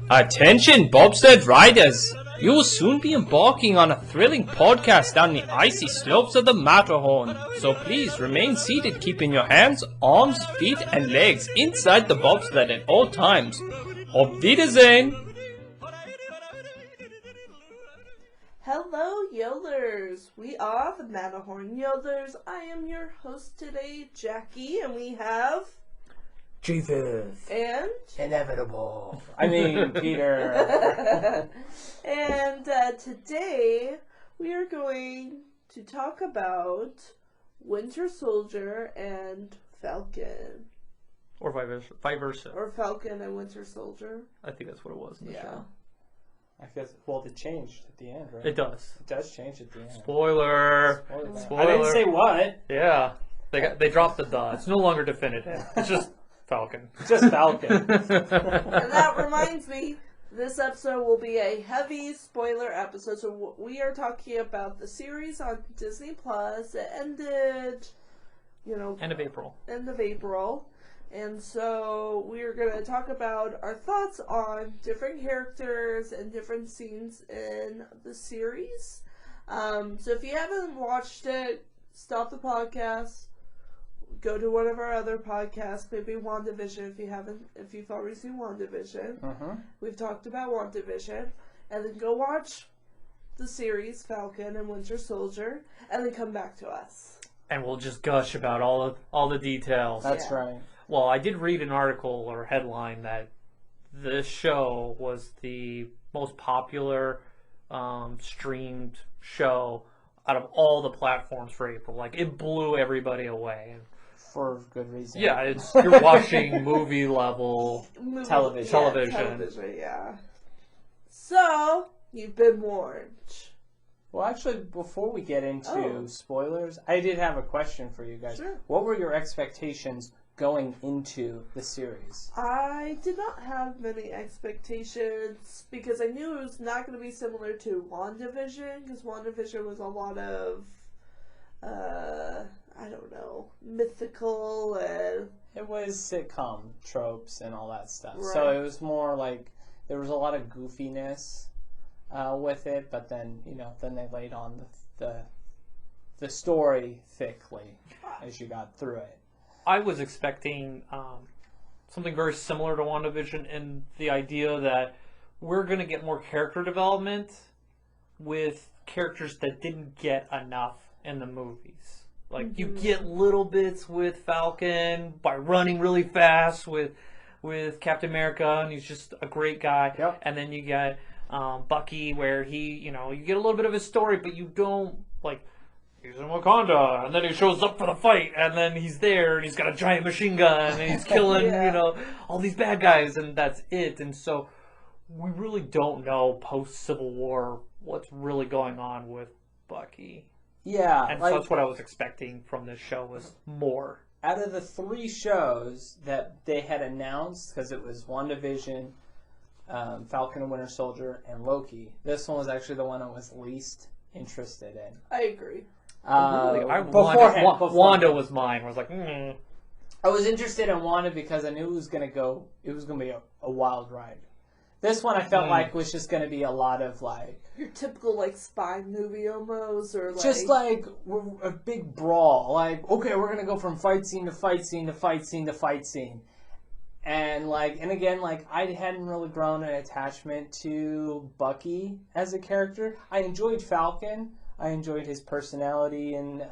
Attention, bobsled riders! You will soon be embarking on a thrilling podcast down the icy slopes of the Matterhorn. So please remain seated, keeping your hands, arms, feet, and legs inside the bobsled at all times. Auf Wiedersehen! Hello, Yodelers! We are the Matterhorn Yodelers. I am your host today, Jackie, and we have... Jesus. And... Inevitable. I mean, Peter. And today we are going to talk about Winter Soldier and Falcon. Or vice versa. Or Falcon and Winter Soldier. I think that's what it was in the show. I guess, well, it changed at the end, right? It does. It does change at the end. Spoiler. I didn't say what. Yeah. They dropped the dot. It's no longer definitive. It's just Falcon. Just Falcon. And that reminds me, this episode will be a heavy spoiler episode. So we are talking about the series on Disney Plus. It ended, End of April. And so we are going to talk about our thoughts on different characters and different scenes in the series. So if you haven't watched it, stop the podcast. Go to one of our other podcasts, maybe WandaVision if you've already seen WandaVision. Uh-huh. We've talked about WandaVision. And then go watch the series Falcon and Winter Soldier, and then come back to us. And we'll just gush about all the details. That's right. Well, I did read an article or headline that this show was the most popular streamed show out of all the platforms for April. Like, it blew everybody away. For good reason. Yeah, you're watching movie level television. Yeah. So, you've been warned. Well, actually, before we get into spoilers, I did have a question for you guys. Sure. What were your expectations going into the series? I did not have many expectations because I knew it was not going to be similar to WandaVision, because WandaVision was a lot of, mythical and... It was sitcom tropes and all that stuff. Right. So it was more like there was a lot of goofiness with it, but then, then they laid on the story thickly as you got through it. I was expecting something very similar to WandaVision in the idea that we're going to get more character development with characters that didn't get enough in the movies. Like, you get little bits with Falcon by running really fast with Captain America, and he's just a great guy. Yep. And then you get Bucky, where he, you get a little bit of his story, but you don't, like, he's in Wakanda, and then he shows up for the fight, and then he's there, and he's got a giant machine gun, and he's killing, all these bad guys, and that's it. And so we really don't know post-Civil War what's really going on with Bucky. Yeah. And so that's what I was expecting from this show, was more. Out of the 3 shows that they had announced, because it was WandaVision, Falcon and Winter Soldier, and Loki, this one was actually the one I was least interested in. I agree. Wanda was mine. I was like, I was interested in Wanda because I knew it was going to be a wild ride. This one I felt like was just going to be a lot of like... Your typical like spy movie almost, or like... Just like a big brawl. Like, okay, we're going to go from fight scene to fight scene to fight scene to fight scene. And again, I hadn't really grown an attachment to Bucky as a character. I enjoyed Falcon. I enjoyed his personality, and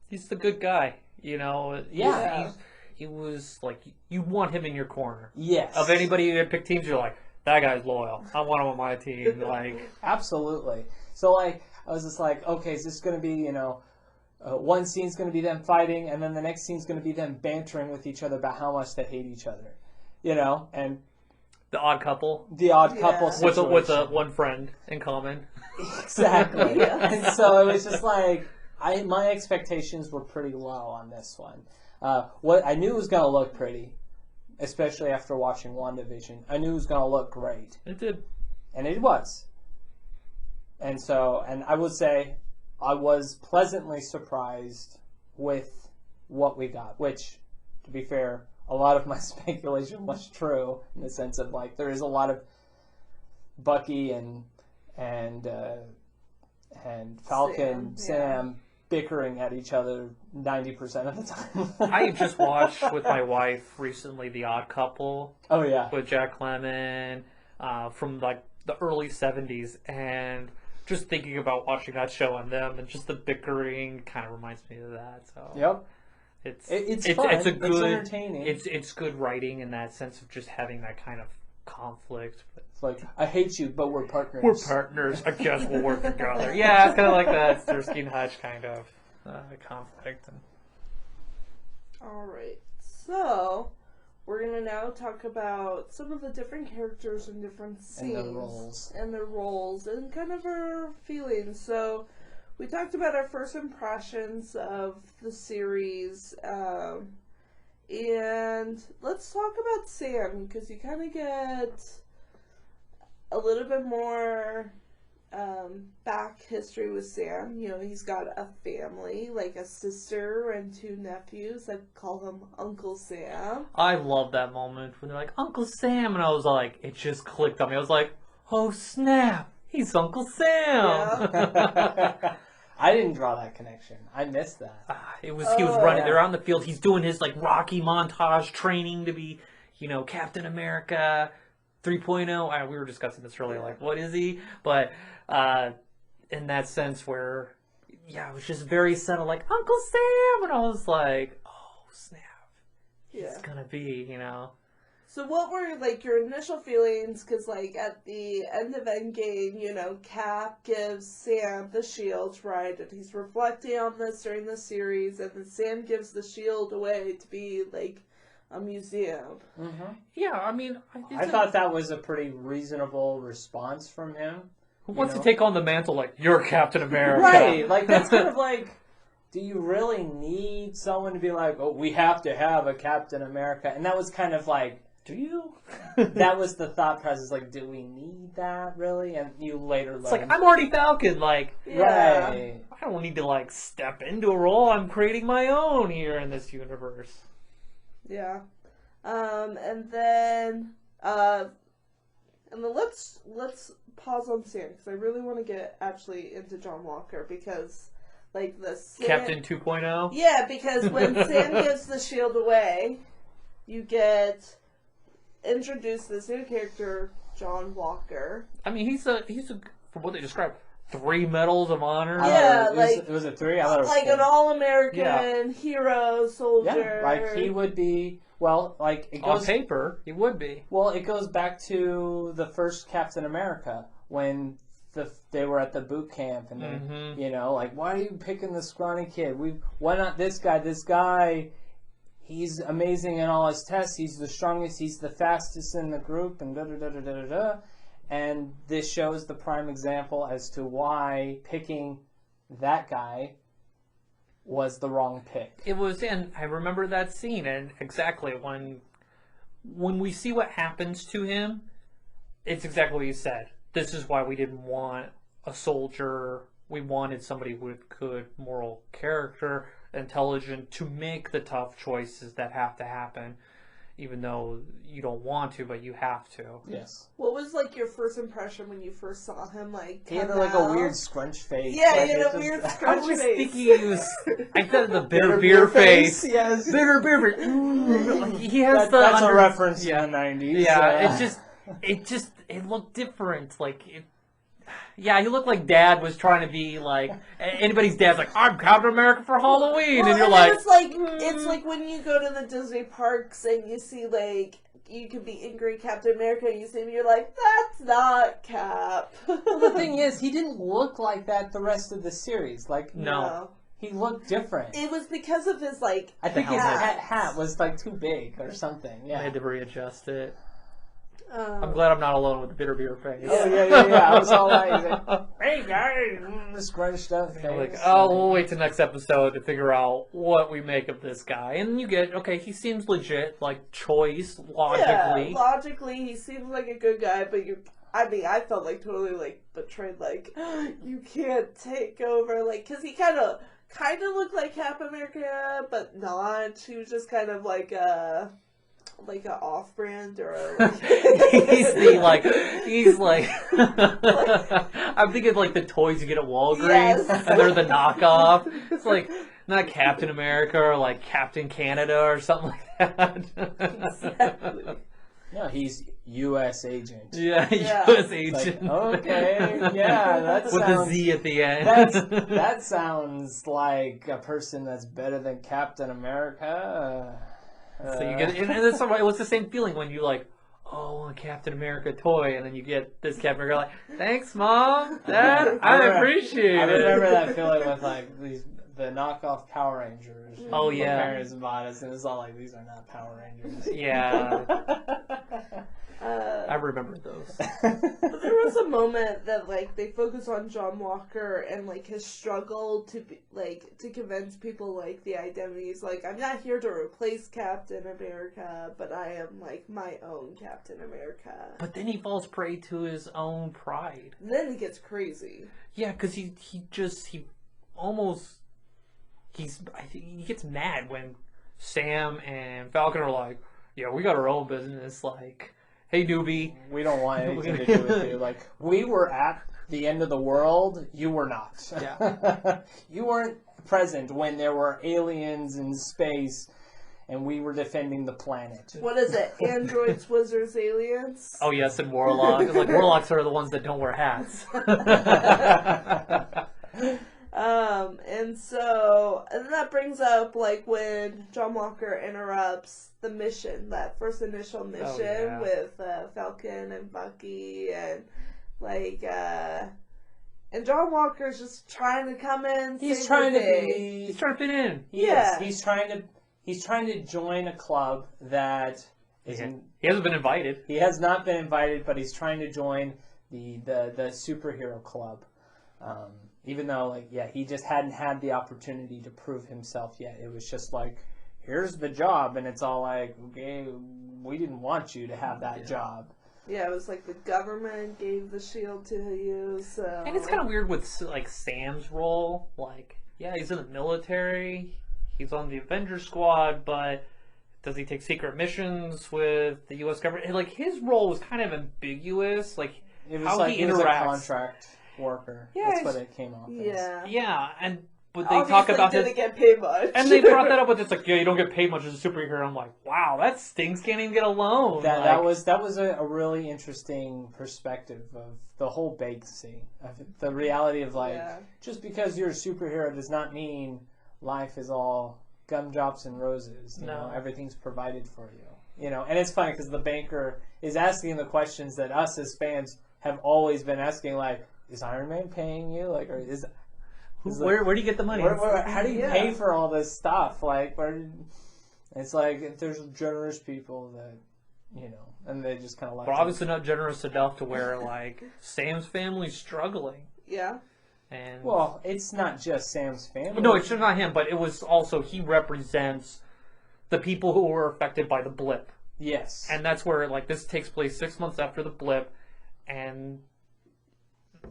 he's the good guy, Yeah. He was like, you want him in your corner. Yes. Of anybody who had picked teams, you're like, that guy's loyal. I want him on my team. Like, absolutely. So I was just like, okay, is this going to be, one scene's going to be them fighting, and then the next scene's going to be them bantering with each other about how much they hate each other, and the odd couple. The odd couple situation. With a one friend in common. Exactly. Yes. And so it was just like, my expectations were pretty low on this one. What I knew was going to look pretty, especially after watching WandaVision. I knew it was going to look great. It did. And it was. And I would say I was pleasantly surprised with what we got, which, to be fair, a lot of my speculation was true in the sense of, like, there is a lot of Bucky and Falcon, Sam bickering at each other 90% of the time. I just watched with my wife recently The Odd Couple. Oh yeah, with Jack Lemmon from like the early 70s, and just thinking about watching that show on them and just the bickering kind of reminds me of that. So yep. It's fun. It's a good, it's entertaining. It's good writing in that sense of just having that kind of conflict. It's like, I hate you, but we're partners. We're partners. I guess we'll work together. Yeah, it's kind of like that Starsky and Hutch kind of conflict. All right, so we're gonna now talk about some of the different characters and different scenes and their roles and kind of our feelings. So we talked about our first impressions of the series, and let's talk about Sam, because you kind of get a little bit more back history with Sam. You know, he's got a family, like a sister and 2 nephews that call him Uncle Sam. I love that moment when they're like, Uncle Sam, and I was like, it just clicked on me. I was like, oh snap, he's Uncle Sam. Yeah. I didn't draw that connection. I missed that. He was running. They're on the field. He's doing his like Rocky montage training to be, Captain America 3.0. We were discussing this earlier. Like, what is he? But in that sense, where it was just very subtle, like Uncle Sam, and I was like, oh snap, he's gonna be, So what were, like, your initial feelings? Because, like, at the end of Endgame, Cap gives Sam the shield, right? And he's reflecting on this during the series, and then Sam gives the shield away to be, like, a museum. Mm-hmm. Yeah, I mean... I thought that was a pretty reasonable response from him. Who wants to take on the mantle, like, you're Captain America? Right, like, that's kind of like... Do you really need someone to be like, oh, we have to have a Captain America? And that was kind of like... Do you? That was the thought process. Like, do we need that really? And you later learn. It's like, I'm already Falcon. Like, right. I don't need to like step into a role. I'm creating my own here in this universe. Yeah. And then let's pause on Sam, because I really want to get actually into John Walker, because like Captain 2.0. Yeah, because when Sam gives the shield away, you get introduce this new character, John Walker. I mean, he's a from what they described, 3 medals of honor. Yeah, was it 3? I thought it was like 4. an all-American hero soldier. Yeah, like he would be. Well, like it goes on paper, he would be. Well, it goes back to the first Captain America when they were at the boot camp, and they, like, why are you picking the scrawny kid? Why not this guy? This guy. He's amazing in all his tests. He's the strongest. He's the fastest in the group, and da-da-da-da-da-da. And this shows the prime example as to why picking that guy was the wrong pick. It was, and I remember that scene, and exactly when we see what happens to him, it's exactly what you said. This is why we didn't want a soldier. We wanted somebody with good moral character, intelligent, to make the tough choices that have to happen, even though you don't want to, but you have to. Yes. What was like your first impression when you first saw him? Like, he had like a weird scrunch face. Yeah, like, he had a weird scrunch face. I thought the bitter beer face. Yes. Bitter beer face. He has that's a reference to the 90s. Yeah, it looked different. Like it. Yeah, he looked like Dad was trying to be like anybody's dad's like, I'm Captain America for Halloween, and you're like, it's like when you go to the Disney parks and you see like you could be angry Captain America, and you see him, you're like, that's not Cap. Well, the thing is, he didn't look like that the rest of the series. Like, no. He looked different. It was because of his like. I think his hat was like too big or something. Yeah, I had to readjust it. I'm glad I'm not alone with the bitter beer face. Oh, yeah. I was all like, hey, guys, scrunched up face. Like, oh, we'll wait till next episode to figure out what we make of this guy. And you get, okay, he seems legit, like, choice, logically. Yeah, logically, he seems like a good guy, but I felt like totally, like, betrayed, like, you can't take over, like, because he kind of looked like Cap America, but not. He was just kind of like, like a off-brand or a, he's like I'm thinking like the toys you get at Walgreens Yes. and they're the knockoff. It's like not Captain America or like Captain Canada or something like that. Exactly. No, he's U.S. agent. Yeah, Yeah. U.S. Like, agent. okay, yeah, that With sounds... a Z at the end. That sounds like a person that's better than Captain America. So you get, and it's it was the same feeling when you like, oh, I want a Captain America toy, and then you get this Captain America like, thanks, Mom, Dad, I appreciate it. I remember that feeling with like the knockoff Power Rangers. Oh, My yeah. parents bought us, and it's all like, these are not Power Rangers. Yeah, I remember those. But there was a moment that like they focus on John Walker and like his struggle to be, like to convince people like the identities. Like, I'm not here to replace Captain America, but I am like my own Captain America. But then he falls prey to his own pride. And then he gets crazy. Yeah, because he I think he gets mad when Sam and Falcon are like, yeah, we got our own business, like, hey, newbie. We don't want anything to do with you. Like, we were at the end of the world, you were not. Yeah. You weren't present when there were aliens in space and we were defending the planet. What is it? Androids, wizards, aliens? Oh, yes, and Warlock. Like, Warlocks are the ones that don't wear hats. And that brings up like when John Walker interrupts the mission, that first initial mission yeah. with Falcon and Bucky and like and John Walker's just trying to come in. He's save trying the to day. He's trying to fit in. Yeah. He's trying to join a club that isn't. He hasn't been invited. He has not been invited, but he's trying to join the superhero club. Even though, like, yeah, he just hadn't had the opportunity to prove himself yet. It was just like, here's the job, and it's all like, okay, we didn't want you to have that job. Yeah, it was like the government gave the shield to you, so... And it's kind of weird with, like, Sam's role. Like, yeah, he's in the military, he's on the Avengers squad, but does he take secret missions with the U.S. government? And, like, his role was kind of ambiguous, like, It was how like he he was a interacts. contract worker. Yeah, That's what it came off as. Yeah. Yeah, but they Obviously talk about didn't this, get paid much. and they brought that up with it's like, yeah, you don't get paid much as a superhero. I'm like, wow, that stinks. Can't even get a loan. That was a really interesting perspective of the whole Banksy, of the reality of like, just because you're a superhero does not mean life is all gumdrops and roses. You know, everything's provided for you. You know, and it's funny because the banker is asking the questions that us as fans have always been asking, like, is Iron Man paying you? Like, or is where do you get the money? How do you pay for all this stuff? Like, it's like there's generous people that, you know, and they just kind of like. But obviously not generous enough to where like Sam's family's struggling. Yeah. And well, it's not just Sam's family. No, it's not him, but it was also he represents the people who were affected by the blip. Yes. And that's where like this takes place 6 months after the blip, and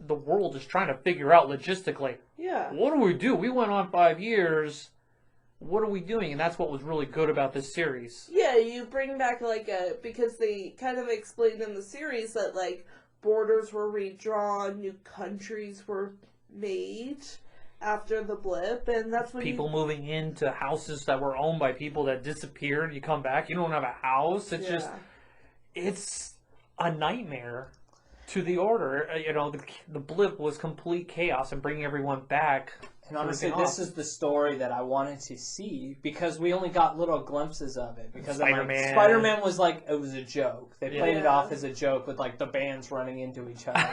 the world is trying to figure out logistically. Yeah. What do we do? We went on 5 years. What are we doing? And that's what was really good about this series. Yeah, you bring back like because they kind of explained in the series that like borders were redrawn, new countries were made after the blip, and that's when people moving into houses that were owned by people that disappeared. You come back, you don't have a house. It's just, it's a nightmare to the order. You know, the blip was complete chaos and bringing everyone back. And honestly, this is the story that I wanted to see because we only got little glimpses of it. Because Spider-Man. Spider-Man was like, it was a joke. They played it off as a joke with like the bands running into each other.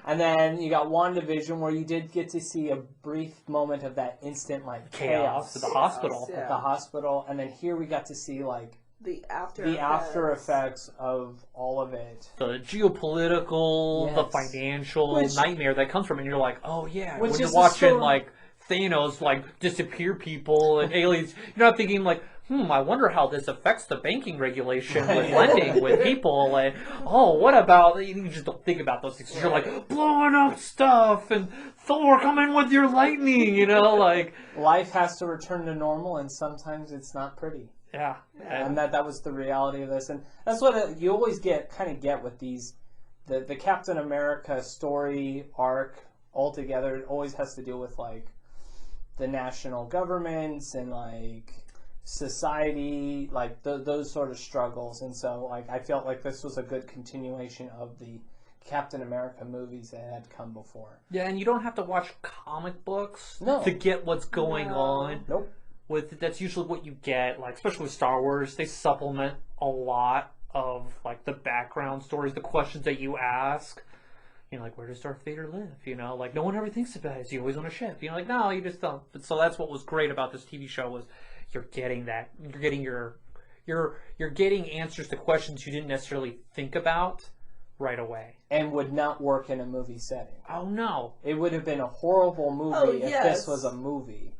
And then you got WandaVision where you did get to see a brief moment of that instant chaos at the hospital. At the hospital. And then here we got to see like the after effects of all of it. The geopolitical, the financial nightmare that comes from it. And you're like, oh yeah, when you're watching like Thanos like disappear people and aliens, you're not thinking like, I wonder how this affects the banking regulation with lending with people. Like, oh, what about, you just don't think about those things. You're like, blowing up stuff and Thor, come in with your lightning, you know, like. Life has to return to normal and sometimes it's not pretty. Yeah. And that was the reality of this, and that's what you always get with these, the Captain America story arc altogether. It always has to deal with like the national governments and like society, like those sort of struggles. And so like I felt like this was a good continuation of the Captain America movies that had come before. Yeah, and you don't have to watch comic books No. to get what's going on. Nope. That's usually what you get, like especially with Star Wars. They supplement a lot of like the background stories, the questions that you ask. You know, like, where does Darth Vader live? You know, like no one ever thinks about it. Is he always on a ship? You know, like no, you just don't. But so that's what was great about this TV show was you're getting that. You're getting you're getting answers to questions you didn't necessarily think about right away. And would not work in a movie setting. Oh no. It would have been a horrible movie if this was a movie.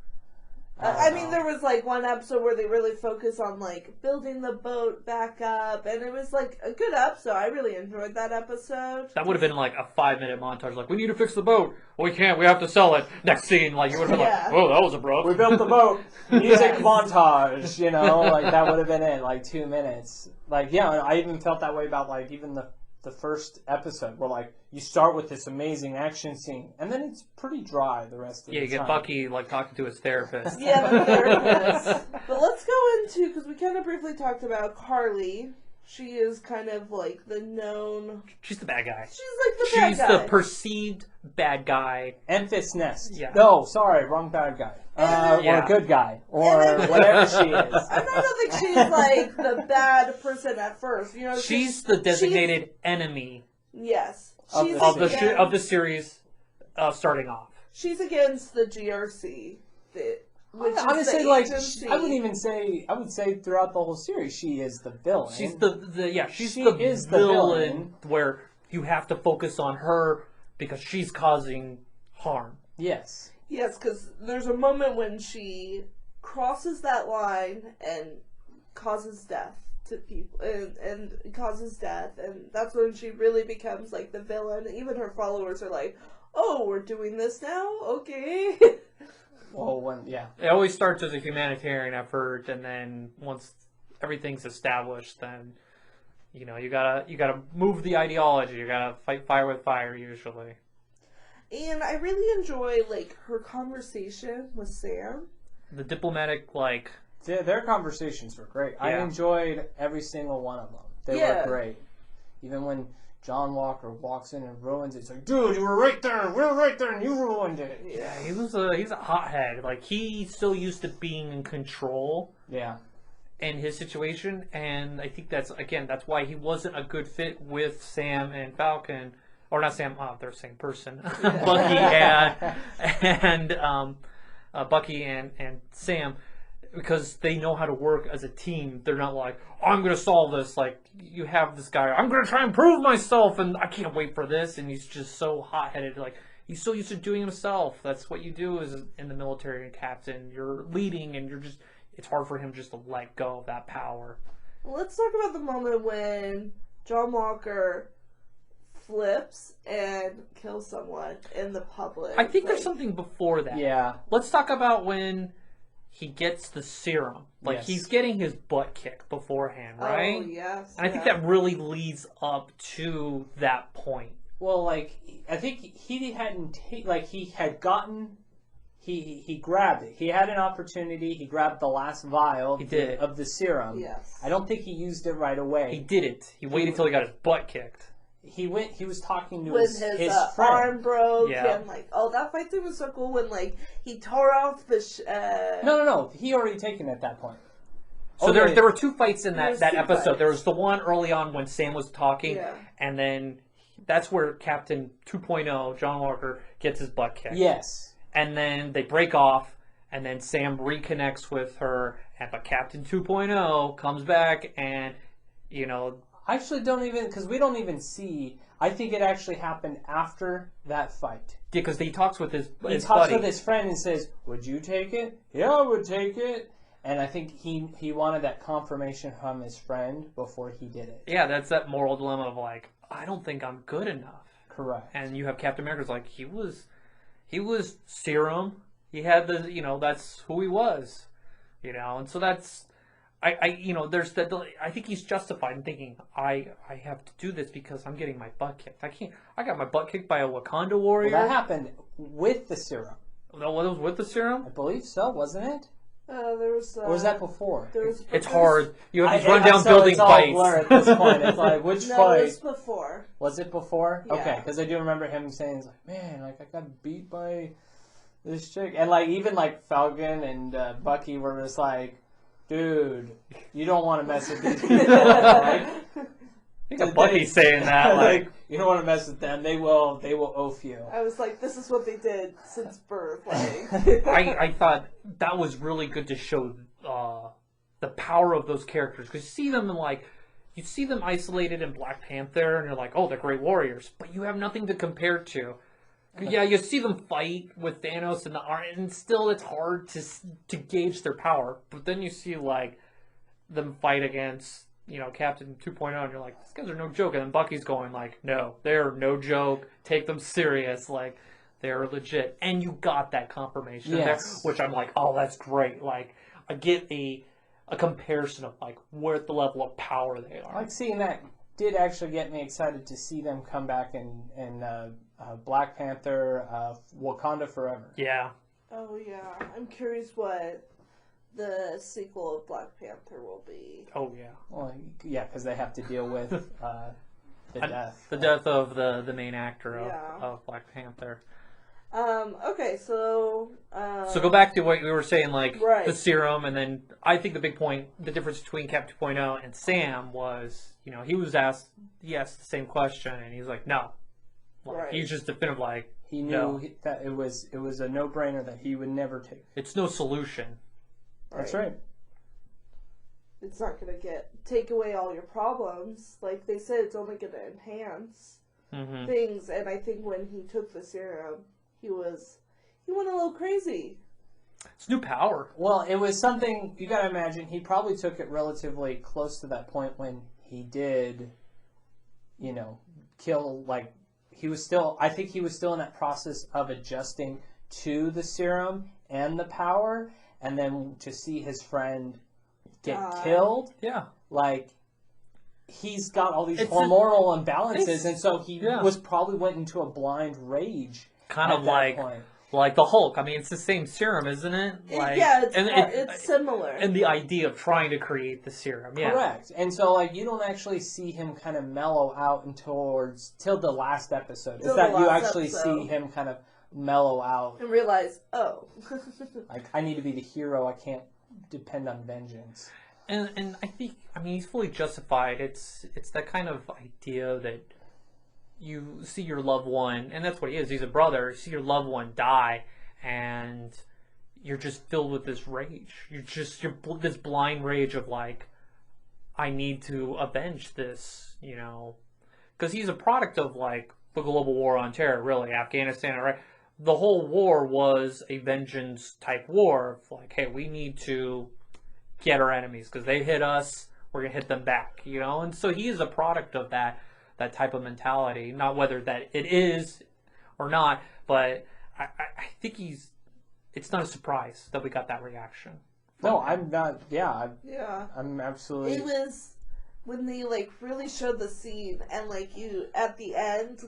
I mean, there was like one episode where they really focus on like building the boat back up, and it was like a good episode. I really enjoyed that episode. That would have been like a 5-minute montage, like we need to fix the boat. We can't. We have to sell it. Next scene, like you would have been like, "Oh, that was abrupt." We built the boat. Music montage. You know, like that would have been it. Like 2 minutes. Like yeah, I even felt that way about like even the first episode, where like you start with this amazing action scene, and then it's pretty dry the rest of the time. Yeah, you get Bucky like talking to his therapist. Yeah, the therapist. But let's go into, because we kind of briefly talked about Carly. She is kind of like the known. She's the bad guy. She's like the bad guy. She's the perceived bad guy. Enfys Nest. Yeah. No, sorry, wrong bad guy. Or good guy, or whatever she is. I don't think she's like the bad person at first. You know, She's the designated enemy. Yes, Of she's of the series, starting off. She's against the GRC. Which Honestly, is the like agency. I would say throughout the whole series, she is the villain. She's the is the villain. where you have to focus on her because she's causing harm. Yes. Yes, because there's a moment when she crosses that line and causes death to people, and causes death, and that's when she really becomes like the villain. Even her followers are like, "Oh, we're doing this now? Okay." Well, It always starts as a humanitarian effort, and then once everything's established, then you know you gotta move the ideology. You gotta fight fire with fire usually. And I really enjoy like her conversation with Sam. The diplomatic like. their conversations were great. Yeah. I enjoyed every single one of them. They were great. Even when John Walker walks in and ruins it, it's like, dude, you were right there. We were right there, and you ruined it. Yeah, he's a hothead. Like he's so used to being in control. Yeah. In his situation, and I think that's why he wasn't a good fit with Sam and Falcon, or not Sam. Oh, they're the same person. Bucky and Sam, because they know how to work as a team. They're not like, oh, I'm going to solve this. Like you have this guy, I'm going to try and prove myself, and I can't wait for this. And he's just so hot-headed. Like he's so used to doing himself. That's what you do as in the military, and captain. You're leading, and you're just. It's hard for him just to let go of that power. Let's talk about the moment when John Walker flips and kills someone in the public. I think there's something before that. Yeah. Let's talk about when he gets the serum. Like, Yes. he's getting his butt kicked beforehand, right? Oh, yes. And I think that really leads up to that point. Well, like, I think he hadn't, he had gotten... He grabbed it. He had an opportunity. He grabbed the last vial of the serum. Yes. I don't think he used it right away. He didn't. He waited till he got his butt kicked. He was talking to when his friend. arm broke, Yeah. and that fight scene was so cool when he tore off the. No. He already taken it at that point. So Okay. there were two fights in that Two episode. fights. There was the one early on when Sam was talking, Yeah. and then that's where Captain 2.0, John Walker, gets his butt kicked. Yes. And then they break off, and then Sam reconnects with her, but Captain 2.0 comes back, and, I actually don't even, because we don't even see, I think it actually happened after that fight. because he talks with his He talks buddy. with his friend and says, would you take it? Yeah, I would take it. And I think he wanted that confirmation from his friend before he did it. Yeah, that's that moral dilemma of like, I don't think I'm good enough. Correct. And you have Captain America's like, he was serum. He had that's who he was. And so that's, there's that. I think he's justified in thinking I have to do this because I'm getting my butt kicked. I can't. I got my butt kicked by a Wakanda warrior. Well, that happened with the serum. No, what was with the serum? I believe so, wasn't it? There was. Or was that before? It's hard. You have these rundown so building it's all fights. blur at this point. It's like which No, fight? it was before. Was it before? Yeah. Okay, because I do remember him saying, "It's like, man, like I got beat by this chick," and like even like Falcon and Bucky were just like, "Dude, you don't want to mess with these people." Like, I think Bucky saying that, like, you don't want to mess with them. They will oaf you. I was like, this is what they did since birth. Like, I thought that was really good to show the power of those characters, because you see them isolated in Black Panther, and you're like, oh, they're great warriors, but you have nothing to compare to. Yeah, you see them fight with Thanos and still it's hard to gauge their power. But then you see like them fight against Captain 2.0, and you're like, these guys are no joke. And then Bucky's going like, no, they're no joke. Take them serious. Like, they're legit. And you got that confirmation there, which I'm like, oh, that's great. Like, I get a comparison of like what the level of power they are. Like seeing that did actually get me excited to see them come back in Black Panther, Wakanda Forever. Yeah. oh yeah, I'm curious what the sequel of Black Panther will be. Oh yeah. Well, yeah, because they have to deal with the death. The death of the main actor Yeah. of Black Panther. Okay, so So go back to what we were saying, like Right. the serum, and then I think the big point, the difference between Cap 2.0 and Sam was, he was asked the same question, and he's like, no. Like, Right. He's just definitive, like, He knew no. that it was a no-brainer that he would never take. It's no solution. That's right. It's not gonna take away all your problems. Like they said, it's only gonna enhance Mm-hmm. things. And I think when he took the serum, he went a little crazy. It's new power. Well, it was something you got to imagine. He probably took it relatively close to that point when he did, kill. Like he was still. I think he was still in that process of adjusting to the serum and the power, and then to see his friend get killed. Yeah. Like he's got all these It's hormonal imbalances, and so he Yeah. was probably went into a blind rage. Kind at of that like point. like the Hulk. I mean, it's the same serum, isn't it? Like, It's similar. And the idea of trying to create the serum. Yeah. Correct. And so, like, you don't actually see him kind of mellow out till the last episode. Till Is that the you last actually episode. see him kind of mellow out. And realize, oh. Like, I need to be the hero. I can't depend on vengeance. And I think, he's fully justified. It's that kind of idea that you see your loved one, and that's what he is. He's a brother. You see your loved one die, and you're just filled with this rage. You're this blind rage of like, I need to avenge this, because he's a product of like the global war on terror, really, Afghanistan, right? The whole war was a vengeance type war of like, hey, we need to get our enemies because they hit us, we're gonna hit them back, and so he is a product of that type of mentality. Not whether that it is or not, but I think it's not a surprise that we got that reaction. No, I'm not. Yeah, Yeah. I'm absolutely. It was when they really showed the scene, and you at the end,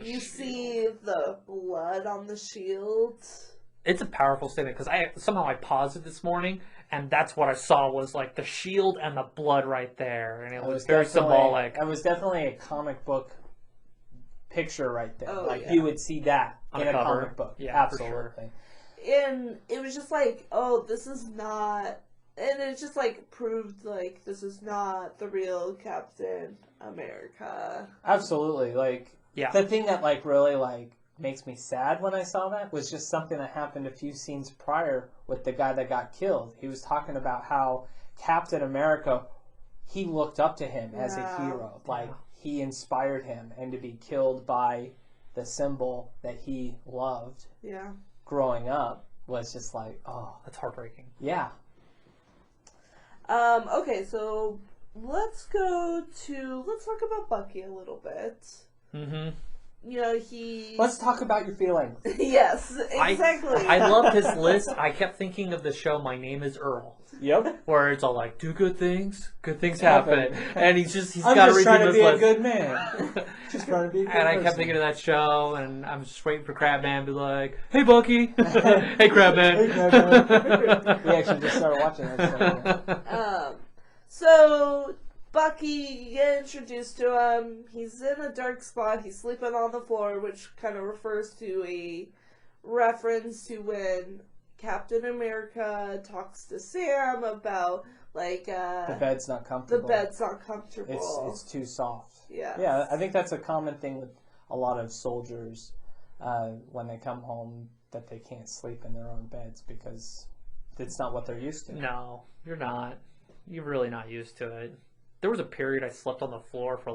you see the blood on the shield. It's a powerful statement because I paused it this morning, and that's what I saw was like the shield and the blood right there, and it was very symbolic. It was definitely a comic book picture right there. Oh, yeah. You would see that On in a a cover. comic book. Yeah, for Absolutely. sure. And it was just oh, this is not, and it just proved this is not the real Captain America. Absolutely. Yeah. The thing that really makes me sad when I saw that was just something that happened a few scenes prior with the guy that got killed. He was talking about how Captain America, he looked up to him as a hero. He inspired him, and to be killed by the symbol that he loved Yeah. growing up was just oh. That's heartbreaking. Yeah. Okay, so let's talk about Bucky a little bit. Mm-hmm. he... Let's talk about your feelings. Yes, exactly. I loved his list. I kept thinking of the show My Name is Earl. Yep. Where it's all like, do good things happen. And he's I'm got to just read trying to this be a list. good man. Just trying to be a good And I person. kept thinking of that show, and I'm just waiting for Crabman to be like, hey, Bucky. Hey, Crabman. Hey, Crabman. We actually just started watching that show. So Bucky, you get introduced to him. He's in a dark spot. He's sleeping on the floor, which kind of refers to a reference to when Captain America talks to Sam about the bed's not comfortable. The bed's not comfortable. It's too soft. Yeah. Yeah, I think that's a common thing with a lot of soldiers when they come home, that they can't sleep in their own beds because it's not what they're used to. No, you're not. You're really not used to it. There was a period I slept on the floor for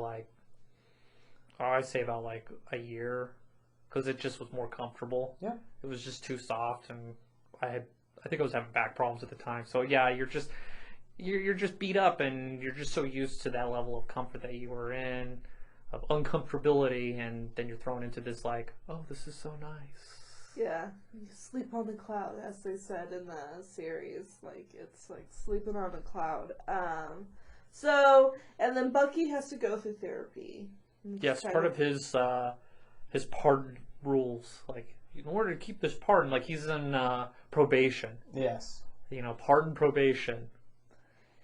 I'd say about a year, because it just was more comfortable. Yeah. It was just too soft, and I think I was having back problems at the time. So yeah, you're just beat up, and you're just so used to that level of comfort that you were in, of uncomfortability, and then you're thrown into this oh, this is so nice. Yeah, you sleep on the cloud, as they said in the series. It's like sleeping on a cloud. And then Bucky has to go through therapy. Yes, part of his pardon rules. In order to keep this pardon, he's in probation. Yes. Pardon probation.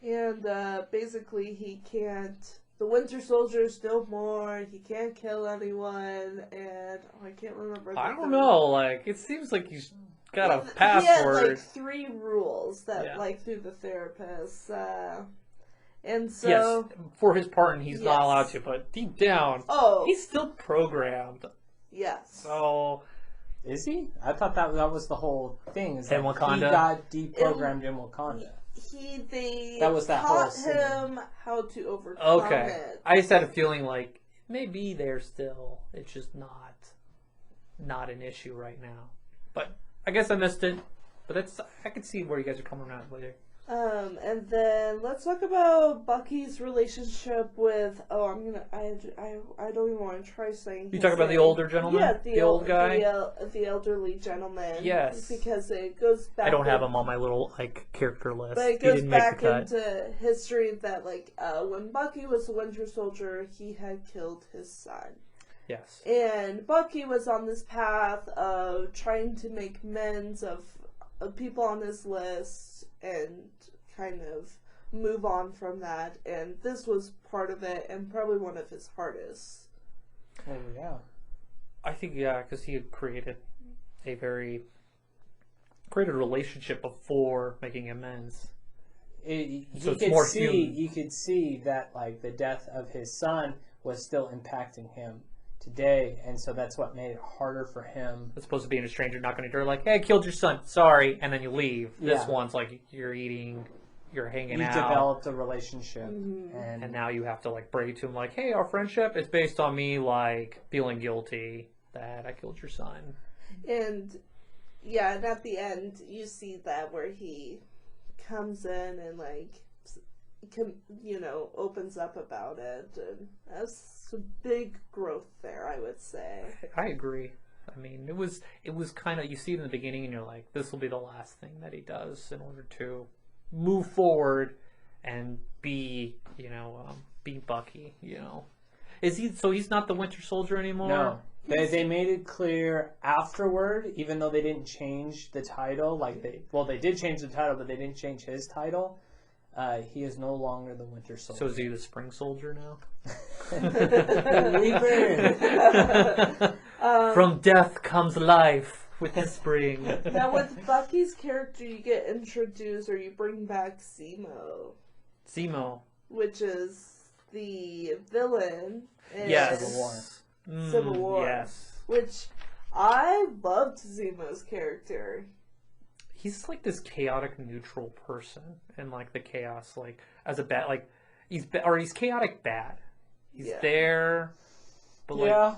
And basically he can't... The Winter Soldier's no more. He can't kill anyone. And I can't remember. I don't know. It seems like he's got a password. He had 3 rules that through the therapist. And so... Yes, for his pardon, he's not allowed to. But deep down, he's still programmed. Yes. So... Is he? I thought that was the whole thing. Is in Wakanda? He got deprogrammed in Wakanda. They that taught him how to overcome it. I just had a feeling maybe they're still, it's just not an issue right now. But I guess I missed it. But I could see where you guys are coming around later. And then let's talk about Bucky's relationship with. I don't even want to try saying. You talk about the older gentleman. Yeah, the old guy. The elderly gentleman. Yes, because it goes back. I don't have him on my little character list. But it goes back into history that when Bucky was the Winter Soldier, he had killed his son. Yes. And Bucky was on this path of trying to make amends of people on his list and kind of move on from that. And this was part of it, and probably one of his hardest. Oh, yeah. I think, because he had created a relationship before making amends. You could see that the death of his son was still impacting him today, and so that's what made it harder for him. It's supposed to be a stranger knocking on your door hey, I killed your son, sorry, and then you leave. This one's you're eating, you're hanging out. You developed a relationship, and now you have to break to him hey, our friendship is based on me feeling guilty that I killed your son. And and at the end you see that where he comes in and opens up about it, and that's some big growth there, I would say. I agree. I mean, it was kind of, you see it in the beginning and you're this will be the last thing that he does in order to move forward and be Bucky, so he's not the Winter Soldier anymore? No. They made it clear afterward, even though they didn't change the title, they did change the title, but they didn't change his title. He is no longer the Winter Soldier. So is he the Spring Soldier now? From death comes life with the spring. Now with Bucky's character, you get introduced, or you bring back Zemo. Which is the villain in Civil War. Yes. Which I loved Zemo's character. He's this chaotic neutral person, and the chaos as a bad he's chaotic bad. He's there, but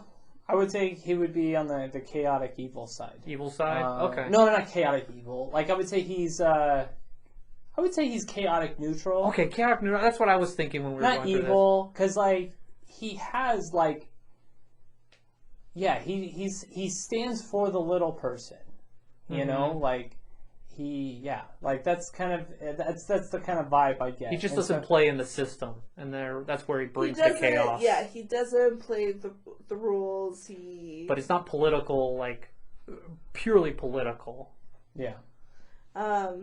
I would say he would be on the chaotic evil side. Evil side, okay. No, not chaotic evil. I would say he's chaotic neutral. Okay, chaotic neutral. That's what I was thinking when we were not going evil, because he has yeah, he stands for the little person, you know, like that's kind of that's the kind of vibe I get. He just And doesn't so, play in the system, and that's where he He brings the doesn't. chaos. Yeah, he doesn't play the rules. But it's not political, like purely political. yeah.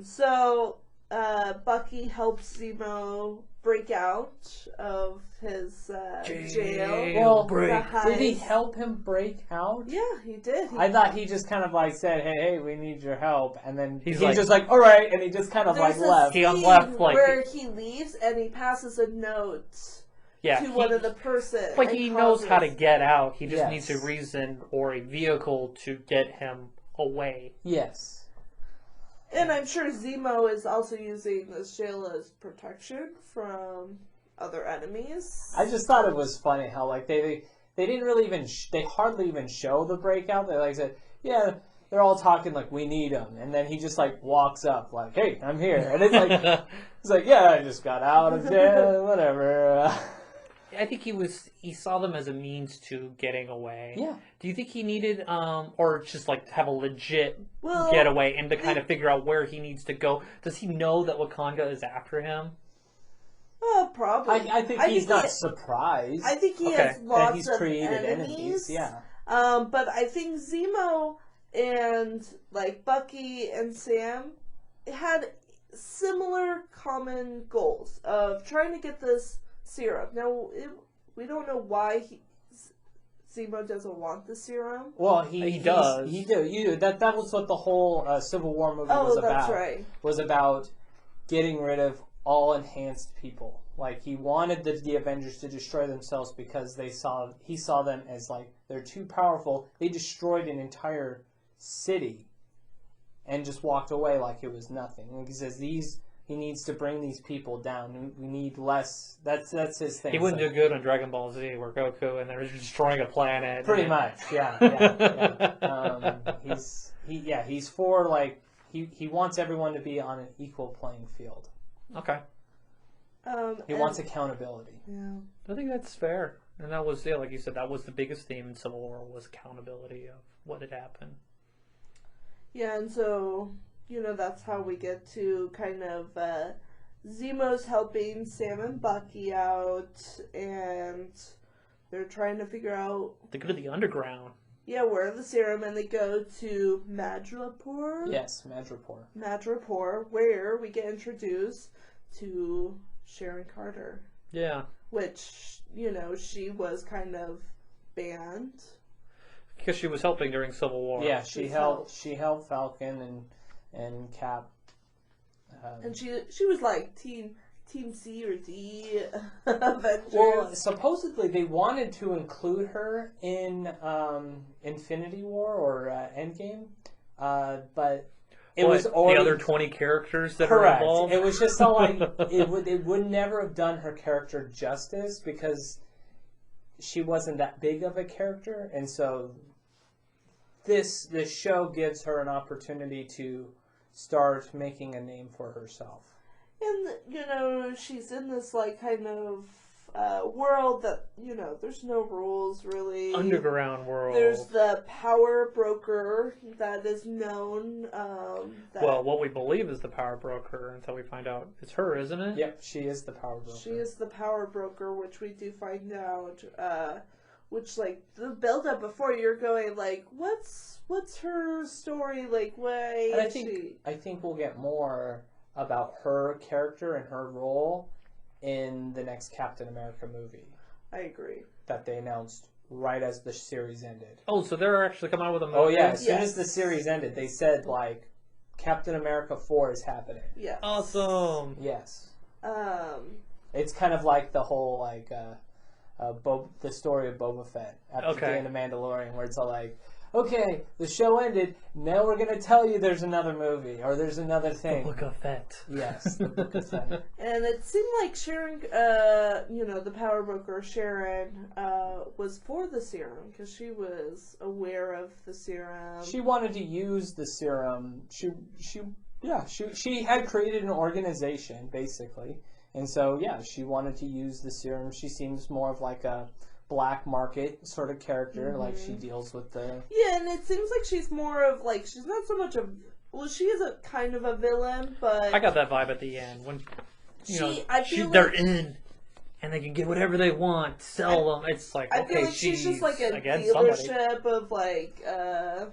So Bucky helps Zemo break out of his jail. Well, break. Did he heist. help him break out? Yeah, he did. I thought he just kind of like said, "Hey, we need your help," and then He's he like- just like, "All right," and he just kind of There's like a left. He scene left, like- where he leaves and he passes a note Yeah, to one of the person. like and he knows how to causes- get out. He just Yes. needs a reason or a vehicle to get him away. Yes. And I'm sure Zemo is also using this jail as protection from other enemies. I just thought it was funny how like they didn't really even they hardly even show the breakout. They like said, yeah, they're all talking like we need him, and then he just like walks up like, hey, I'm here, and it's like it's like yeah, I just got out of jail, whatever. I think he saw them as a means to getting away. Yeah. Do you think he needed or just like have a legit Well, getaway and to kind of figure out where he needs to go? Does he know that Wakanda is after him? Oh, probably. I think he's not surprised. I think he Okay. has that lots he's of created enemies. Yeah. But I think Zemo and like Bucky and Sam had similar common goals of trying to get this serum. Now we don't know why Zemo doesn't want the serum. Well, He does. He do. You do. That was what the whole Civil War movie was Oh, about. that's right. Was about getting rid of all enhanced people. Like he wanted the Avengers to destroy themselves because he saw them as like they're too powerful. They destroyed an entire city and just walked away like it was nothing. Like he says he needs to bring these people down. We need less. That's his thing. He wouldn't do good on Dragon Ball Z, where Goku and they're destroying a planet. Pretty much, yeah. He's for like he wants everyone to be on an equal playing field. Okay, He wants accountability. Yeah. I think that's fair. And that was, like you said, that was the biggest theme in Civil War was accountability of what had happened. Yeah, and so, that's how we get to kind of Zemo's helping Sam and Bucky out, and they're trying to figure out, They go to the underground. where the serum, and they go to Madripoor. Yes, Madripoor. Madripoor, where we get introduced to Sharon Carter, Yeah. which, she was kind of banned. Because she was helping during Civil War. Yeah, she helped Falcon and Cap. And she was like Team C or D Avengers. Well, supposedly they wanted to include her in Infinity War or Endgame, but it was already the other 20 characters that correct. are involved. It was just so like it would never have done her character justice because she wasn't that big of a character, and so this show gives her an opportunity to start making a name for herself. And, she's in this, like, kind of world that, there's no rules, really. Underground world. There's the power broker that is known. Well, what we believe is the power broker until we find out it's her, isn't it? Yep, she is the power broker. She is the power broker, which we do find out. Which, like, the build-up before, you're going, like, what's her story? Like, why And is she? I think we'll get more about her character and her role in the next Captain America movie I agree. that they announced right as the series ended. Oh, so they're actually coming out with a movie? Oh yeah, as soon Yes. as the series ended, they said like Captain America 4 is happening. Yes. Awesome. Yes. Um, It's kind of like the whole like the story of Boba Fett at the Okay. beginning of Mandalorian, where it's all like, okay, the show ended. Now we're gonna tell you there's another movie or there's another thing. Book of Fett. Yes, the Book of Fett. and it seemed like Sharon, the power broker Sharon, was for the serum because she was aware of the serum. She wanted to use the serum. She had created an organization basically, and so yeah, she wanted to use the serum. She seems more of like a black market sort of character. Like, she deals with the... Yeah, and it seems like she's more of, like, she's not so much of... Well, she is a kind of a villain, but... I got that vibe at the end. When, they're in, and they can get whatever they want, sell them. It's like, I okay, feel like she's just like a dealership of, like,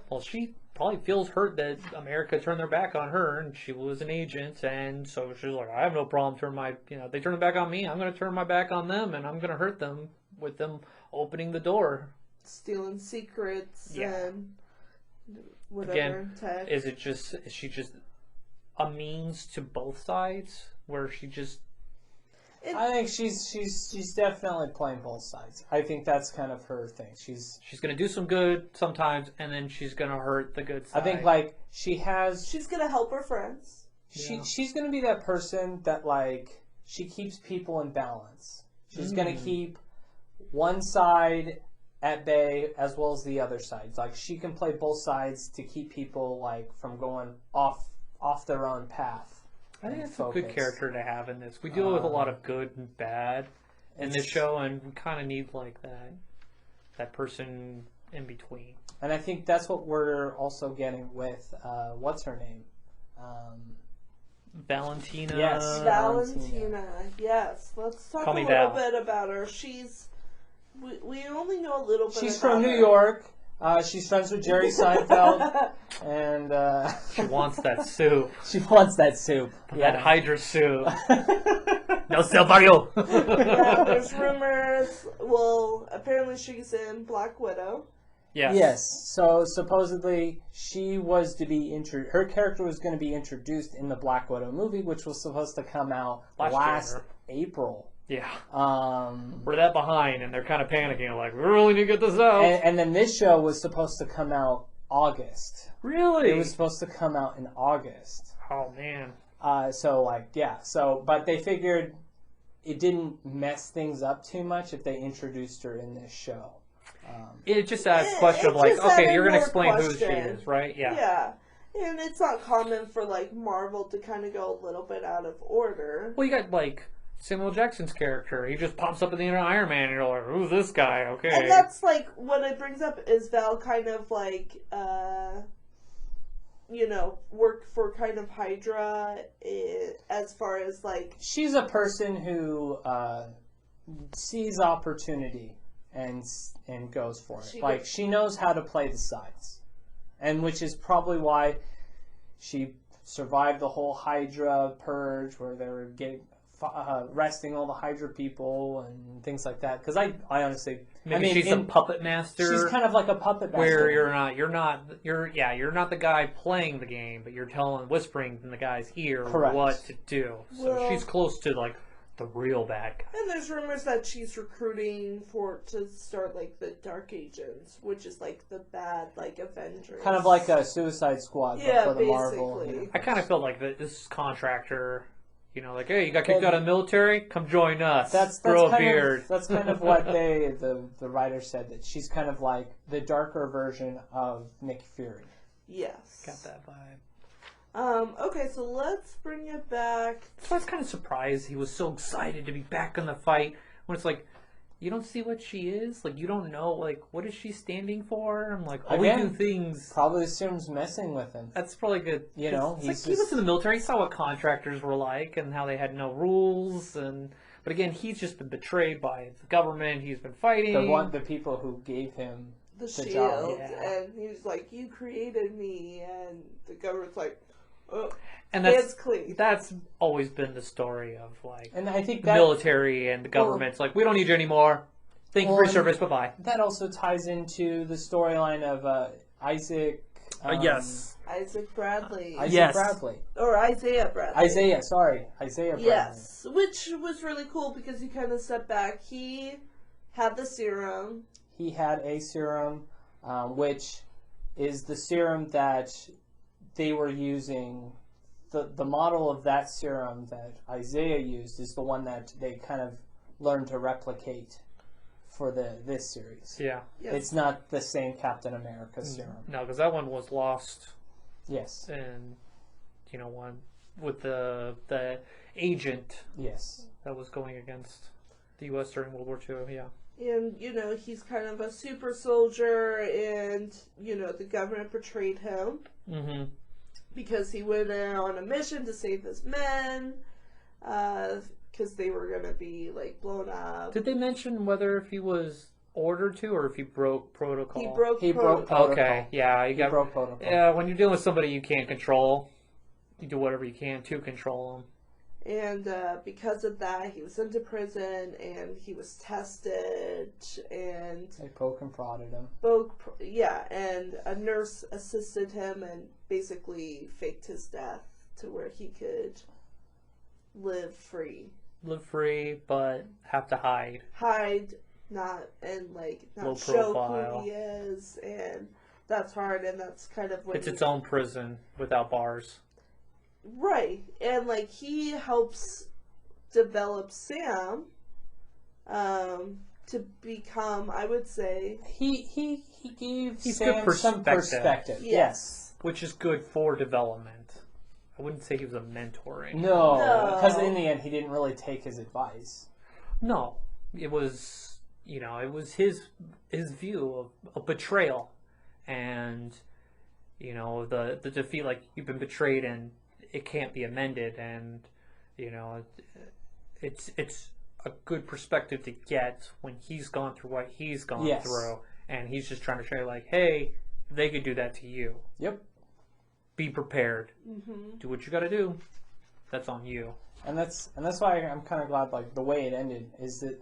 Well, she probably feels hurt that America turned their back on her, and she was an agent, and so she's like, I have no problem turning my... they turn their back on me, I'm going to turn my back on them, and I'm going to hurt them with them opening the door. Stealing secrets and whatever. Again, tech. is she just a means to both sides, where she just... I think she's definitely playing both sides. I think that's kind of her thing. She's going to do some good sometimes, and then she's going to hurt the good side. I think, like, she's going to help her friends. She's going to be that person that, like, she keeps people in balance. She's going to keep one side at bay as well as the other sides. Like, she can play both sides to keep people, like, from going off their own path. I think that's a good character to have in this. We deal with a lot of good and bad in this show, and we kind of need, like, that person in between. And I think that's what we're also getting with, what's her name? Valentina. Yes, Valentina. Yes. Let's talk a little bit about her. We only know a little bit She's about from her. New York. She's friends with Jerry Seinfeld. And she wants that soup. She wants that soup. That Hydra soup. No se barrio. Yeah, there's rumors. Well, apparently she's in Black Widow. Yes. So supposedly she was to be her character was going to be introduced in the Black Widow movie, which was supposed to come out last April. Yeah. We're that behind, and they're kind of panicking, like, we really need to get this out. And then this show was supposed to come out August. Really? It was supposed to come out in August. Oh, man. But they figured it didn't mess things up too much if they introduced her in this show. It just adds question of, like, okay, you're going to explain who she is, right? Yeah. Yeah. And it's not common for, like, Marvel to kind of go a little bit out of order. Well, you got, like, Samuel Jackson's character. He just pops up in the Iron Man, and you're like, who's this guy? Okay. And that's, like, what it brings up is Val kind of, like, worked for kind of Hydra as far as, like... She's a person who sees opportunity and goes for it. She knows how to play the sides. And which is probably why she survived the whole Hydra purge, where they were arresting all the Hydra people and things like that. Because I honestly, she's a puppet master. She's kind of like a puppet master. Where you're not the guy playing the game, but you're whispering in the guy's ear what to do. So she's close to, like, the real bad guy. And there's rumors that she's recruiting to start, like, the Dark Agents, which is, like, the bad, like, Avengers. Kind of like a Suicide Squad for the Marvel. Yeah. I kind of felt like this contractor, like, hey, you got kicked out of the military? Come join us. Grow a beard. That's kind of what the writer said, that she's kind of like the darker version of Nick Fury. Yes. Got that vibe. Okay, so let's bring it back. So I was kind of surprised he was so excited to be back in the fight, when it's like, you don't see what she is? Like, you don't know, like, what is she standing for? I'm like, we do things. Probably assumes messing with him. That's probably good. He was in the military. He saw what contractors were like and how they had no rules. But again, he's just been betrayed by the government. He's been fighting. The people who gave him the shield. Job. Yeah. And he was like, you created me. And the government's like, oh, and that's clean. That's always been the story of, like, and I think the military and the government's like, we don't need you anymore. Thank you for your service. Bye bye. That also ties into the storyline of Isaac. Isaac Bradley. Bradley. Or Isaiah Bradley. Isaiah Bradley. Yes, which was really cool because he kind of stepped back. He had the serum. He had a serum, which is the serum that they were using. The model of that serum that Isaiah used is the one that they kind of learned to replicate for this series. Yeah. Yes. It's not the same Captain America serum. No, because that one was lost. Yes. And, one with the agent. Yes. That was going against the U.S. during World War II, yeah. And, he's kind of a super soldier, and, the government betrayed him. Mm-hmm. Because he went on a mission to save his men, because they were going to be, blown up. Did they mention whether if he was ordered to or if he broke protocol? He broke protocol. Okay, yeah. He broke protocol. Yeah, when you're dealing with somebody you can't control, you do whatever you can to control them. And because of that, he was sent to prison, and he was tested, and They poke and prodded him. and a nurse assisted him and basically faked his death to where he could live free. Live free, but have to hide. Not Low show profile. who he is, and that's hard, and that's kind of what It's its own prison without bars. right, and he helps develop Sam, to become, I would say, He gave He's Sam good some perspective. perspective. Yes. Which is good for development. I wouldn't say he was a mentoring. No, No. because in the end he didn't really take his advice. No. It was, it was his view of betrayal. And, the defeat, you've been betrayed and it can't be amended. And, it's a good perspective to get when he's gone through what he's gone Yes. through. And he's just trying to show you, hey, they could do that to you. Yep. Be prepared. Mm-hmm. Do what you got to do. That's on you. And that's why I'm kind of glad the way it ended is that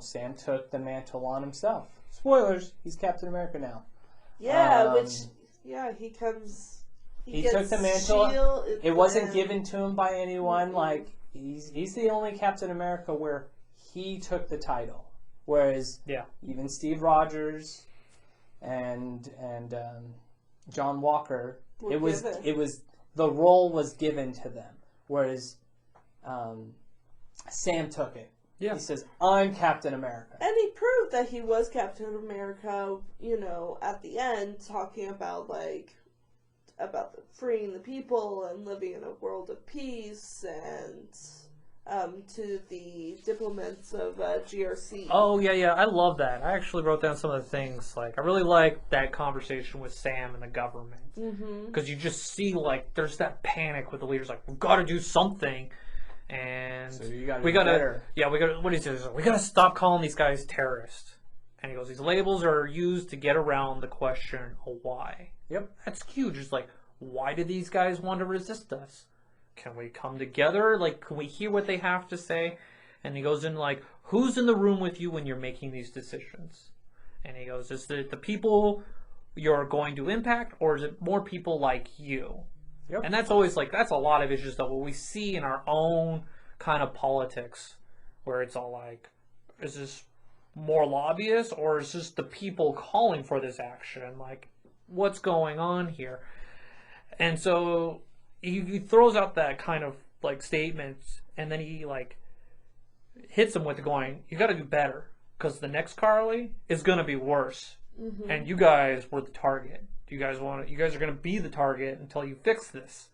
Sam took the mantle on himself. Spoilers, he's Captain America now. Yeah, he comes. He gets took the mantle. shield, It wasn't and- given to him by anyone. Mhm. He's the only Captain America where he took the title, whereas Yeah. even Steve Rogers and John Walker, Were it was given. the role was given to them, whereas Sam took it. Yeah. He says, "I'm Captain America." And he proved that he was Captain America, at the end, talking about freeing the people and living in a world of peace, and to the diplomats of GRC. Oh, yeah. I love that. I actually wrote down some of the things. I really like that conversation with Sam and the government. Mm-hmm. Because you just see, there's that panic with the leaders. We've got to do something. And So you gotta we do got to, better. what he says, we got to stop calling these guys terrorists. And he goes, these labels are used to get around the question of why. Yep. That's huge. It's why do these guys want to resist us? Can we come together? Can we hear what they have to say? And he goes in who's in the room with you when you're making these decisions? And he goes, is it the people you're going to impact, or is it more people like you? Yep. And that's always that's a lot of issues that what we see in our own kind of politics, where it's all is this more lobbyists, or is this the people calling for this action? What's going on here? And so he throws out that kind of statement, and then he hits him with going, you got to do better, because the next Carly is going to be worse. Mm-hmm. And you guys were the target. You guys are going to be the target until you fix this.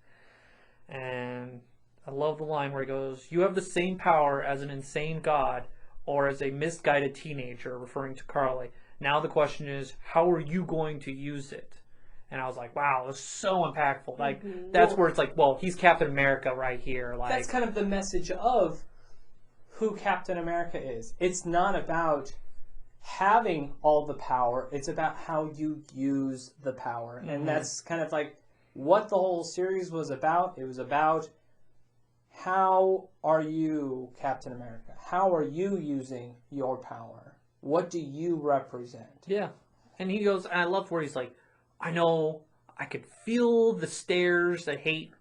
And I love the line where he goes, you have the same power as an insane god or as a misguided teenager, referring to Carly. Now the question is, how are you going to use it? And I was like, wow, it's so impactful. That's where it's he's Captain America right here. That's kind of the message of who Captain America is. It's not about having all the power. It's about how you use the power. Mm-hmm. And that's kind of what the whole series was about. It was about how are you Captain America? How are you using your power? What do you represent? Yeah. And he goes, and I love where he's I know I could feel the stares, the hate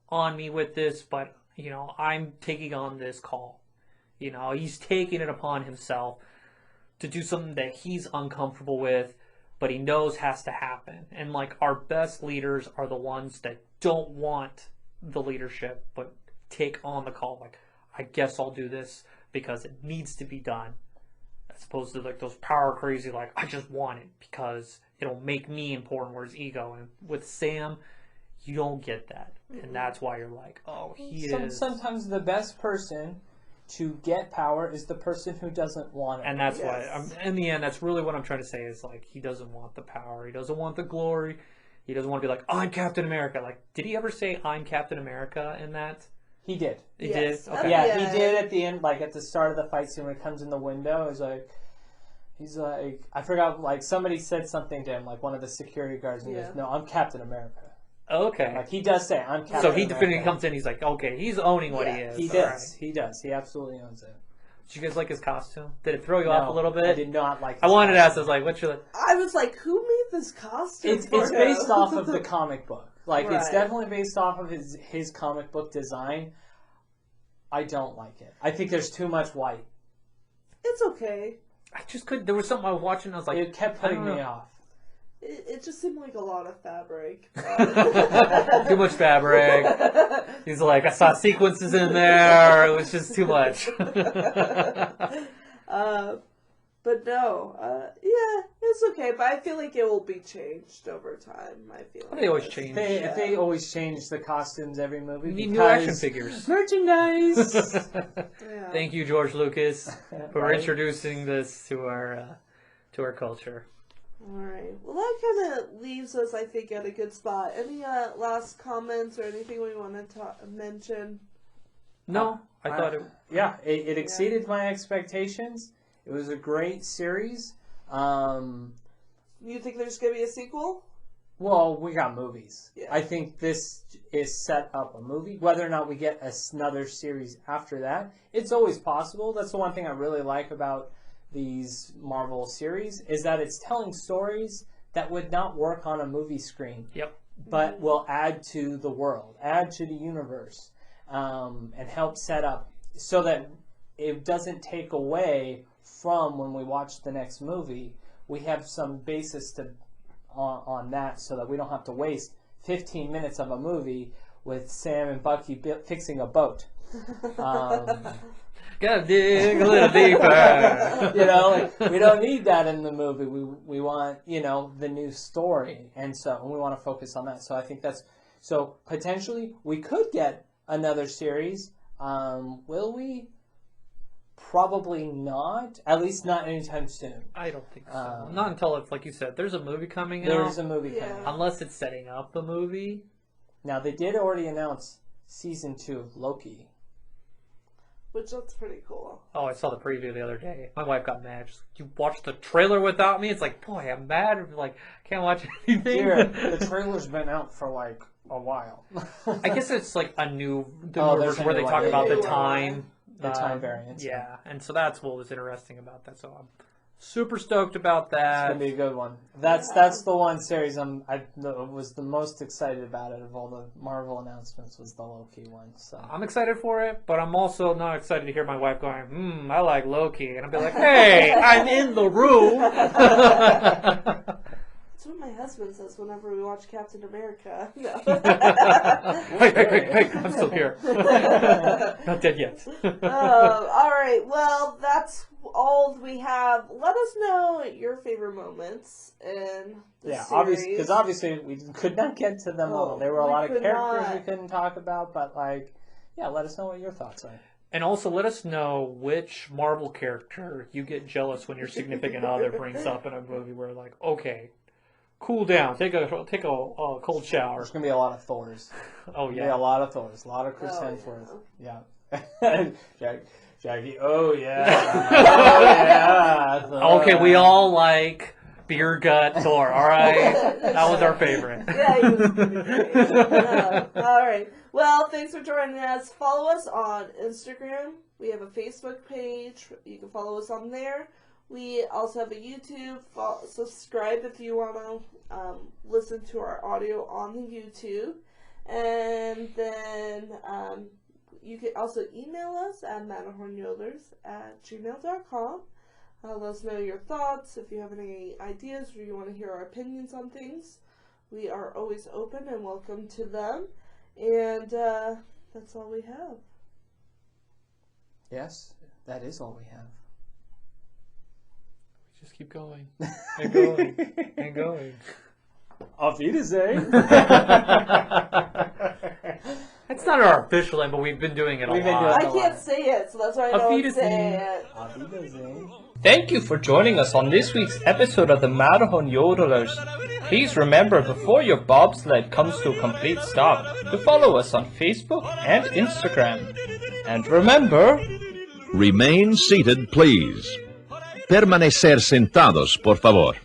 on me with this, but, I'm taking on this call. He's taking it upon himself to do something that he's uncomfortable with, but he knows has to happen. And, our best leaders are the ones that don't want the leadership, but take on the call. I guess I'll do this because it needs to be done. As opposed to, those power crazy, I just want it because it'll make me important, whereas ego. And with Sam, you don't get that. And that's why you're oh, he is. Sometimes the best person to get power is the person who doesn't want it. And that's Yes. why, in the end, that's really what I'm trying to say is, like, he doesn't want the power. He doesn't want the glory. He doesn't want to be like, I'm Captain America. Like, did he ever say, I'm Captain America in that? He did. He Yes. did? Okay. Yeah, Yeah. he did at the end, like at the start of the fight scene when it comes in the window. He's like, I forgot, like somebody said something to him, like one of the security guards, and he goes, no, I'm Captain America. Okay. Like he does say, I'm Captain So America. he definitively comes in, he's like, okay, he's owning what he Yeah. is. He All does. right. He does. He absolutely owns it. Did you guys like his costume? Did it throw you off a little bit? I did not like. I wanted to ask, I costume. was like, what's your... I was like, who made this costume? It's for based him? off of the comic book. Like it's Right. definitely based off of his comic book design. I don't like it. I think there's too much white. It's okay. I just couldn't... There was something I was watching, I was like... It kept putting me off. It just seemed like a lot of fabric. Too much fabric. He's like, I saw sequences in there. It was just too much. But no, yeah, it's okay. But I feel like it will be changed over time. I feel like They always change. They always change the costumes every movie. We need because new action figures. Merchandise. Yeah. Thank you, George Lucas, for Right. introducing this to our culture. All right. Well, that kind of leaves us, I think, at a good spot. Any last comments or anything we want to mention? No, I thought it... Yeah, it exceeded my expectations. It was a great series. You think there's gonna be a sequel? Well, we got movies. Yeah. I think this is set up a movie. Whether or not we get another series after that, it's always possible. That's the one thing I really like about these Marvel series is that it's telling stories that would not work on a movie screen. Yep. But will add to the world, add to the universe, and help set up so that it doesn't take away from when we watch the next movie. We have some basis on that so that we don't have to waste 15 minutes of a movie with Sam and Bucky fixing a boat. Gotta dig a little deeper. We don't need that in the movie. We want, the new story. And we want to focus on that. So I think so potentially we could get another series. Will we? Probably not. At least not anytime soon. I don't think so. Not until it's, like you said, there's a movie coming out. There's a movie coming out. Unless it's setting up the movie. Now, they did already announce season 2 of Loki. Which looks pretty cool. Oh, I saw the preview the other day. My wife got mad. She's like, you watched the trailer without me? It's like, boy, I'm mad. I'm like, can't watch anything. Dear, the trailer's been out for like a while. I guess it's like a new there's version a where they new talk one. about the New one. time. The time variance. Yeah, and so that's what was interesting about that. So I'm super stoked about It's that. gonna be a good one. That's the one series I was the most excited about it of all the Marvel announcements was the Loki one. So I'm excited for it, but I'm also not excited to hear my wife going, I like Loki. And I'll be like, hey, I'm in the room. That's what my husband says whenever we watch Captain America. No. hey, I'm still here. Not dead yet. All right. Well, that's all we have. Let us know your favorite moments in the series. because obviously we could not get to them all. There were a we lot of could characters not. we couldn't talk about, but let us know what your thoughts are. And also let us know which Marvel character you get jealous when your significant other brings up in a movie where like, okay, cool down, take a cold shower. There's gonna be a lot of Thors. Oh Yeah, a lot of Thors, a lot of Chris Hemsworth. Yeah, Jackie. Oh yeah. Oh yeah. Thor. Okay, we all like beer gut Thor. All right, that was our favorite. Yeah, he was pretty great. All right. Well, thanks for joining us. Follow us on Instagram. We have a Facebook page. You can follow us on there. We also have a YouTube. Subscribe if you want to listen to our audio on the YouTube. And then you can also email us at matterhornyoders@gmail.com. Let us know your thoughts. If you have any ideas or you want to hear our opinions on things, we are always open and welcome to them. And that's all we have. Yes, that is all we have. Just keep going and going and going. Auf Wiedersehen. It's not our official name, but we've been doing it a We've been lot. doing I can't say it, so that's why I Auf don't Wiedersehen. say it. Auf Wiedersehen. Thank you for joining us on this week's episode of the Matterhorn Yodelers. Please remember, before your bobsled comes to a complete stop, to follow us on Facebook and Instagram. And remember... Remain seated, please. Permanecer sentados, por favor.